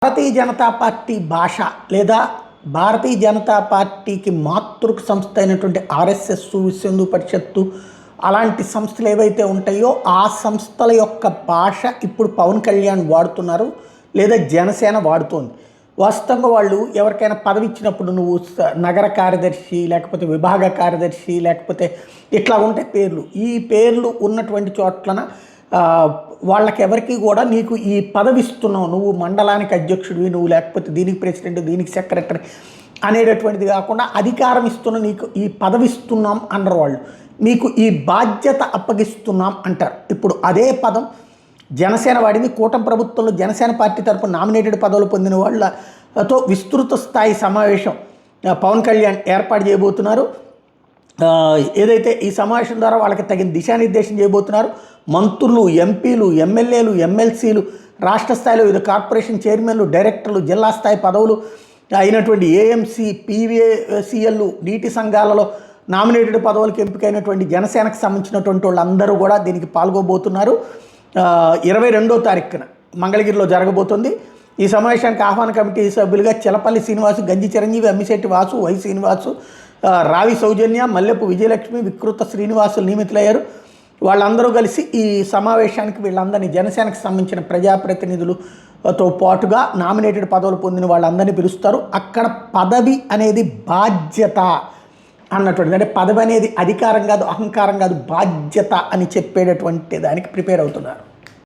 Bharatiya Janata party భాష లేదా భారతీయ జనతా పార్టీకి మాతృక సంస్థ అయినటువంటి ఆర్ఎస్ఎస్, విశ్వ హిందూ పరిషత్తు అలాంటి సంస్థలు ఏవైతే ఉంటాయో ఆ సంస్థల యొక్క భాష ఇప్పుడు పవన్ కళ్యాణ్ వాడుతున్నారు లేదా జనసేన వాడుతోంది. వాస్తవంగా వాళ్ళు ఎవరికైనా పదవి ఇచ్చినప్పుడు నువ్వు నగర కార్యదర్శి లేకపోతే విభాగ కార్యదర్శి లేకపోతే ఇట్లా ఉంటాయి పేర్లు. ఈ పేర్లు ఉన్నటువంటి చోట్లన వాళ్ళకి ఎవరికి కూడా నీకు ఈ పదవి ఇస్తున్నావు, నువ్వు మండలానికి అధ్యక్షుడివి, నువ్వు లేకపోతే దీనికి ప్రెసిడెంట్, దీనికి సెక్రటరీ అనేటటువంటిది కాకుండా అధికారం ఇస్తున్నా, నీకు ఈ పదవి ఇస్తున్నాం అన్నారు వాళ్ళు, నీకు ఈ బాధ్యత అప్పగిస్తున్నాం అంటారు. ఇప్పుడు అదే పదం జనసేన వాడింది. కూటమి ప్రభుత్వంలో జనసేన పార్టీ తరపున నామినేటెడ్ పదవులు పొందిన వాళ్ళతో విస్తృత స్థాయి సమావేశం పవన్ కళ్యాణ్ ఏర్పాటు చేయబోతున్నారు. ఏదైతే ఈ సమావేశం ద్వారా వాళ్ళకి తగిన దిశానిర్దేశం చేయబోతున్నారు. మంత్రులు, ఎంపీలు, ఎమ్మెల్యేలు, ఎమ్మెల్సీలు, రాష్ట్ర స్థాయిలో వివిధ కార్పొరేషన్ చైర్మన్లు, డైరెక్టర్లు, జిల్లా స్థాయి పదవులు అయినటువంటి ఏఎంసీ, పీవీసీఎల్, నీటి సంఘాలలో నామినేటెడ్ పదవులకు ఎంపికైనటువంటి జనసేనకు సంబంధించినటువంటి వాళ్ళందరూ కూడా దీనికి పాల్గొబోతున్నారు. 22వ తారీఖున మంగళగిరిలో జరగబోతుంది. ఈ సమావేశానికి ఆహ్వాన కమిటీ సభ్యులుగా చిలపల్లి శ్రీనివాసు, గంజి చిరంజీవి, అమ్మిశెట్టి వాసు, వై శ్రీనివాసు, రావి సౌజన్య, మల్లెపు విజయలక్ష్మి, వికృత శ్రీనివాసులు నియమితులయ్యారు. వాళ్ళందరూ కలిసి ఈ సమావేశానికి వీళ్ళందరినీ జనసేనకు సంబంధించిన ప్రజాప్రతినిధులతో పాటుగా నామినేటెడ్ పదవులు పొందిన వాళ్ళందరినీ పిలుస్తారు. అక్కడ పదవి అనేది బాధ్యత అన్నటువంటిది, అంటే పదవి అనేది అధికారం కాదు, అహంకారం కాదు, బాధ్యత అని చెప్పేటటువంటి దానికి ప్రిపేర్ అవుతున్నారు.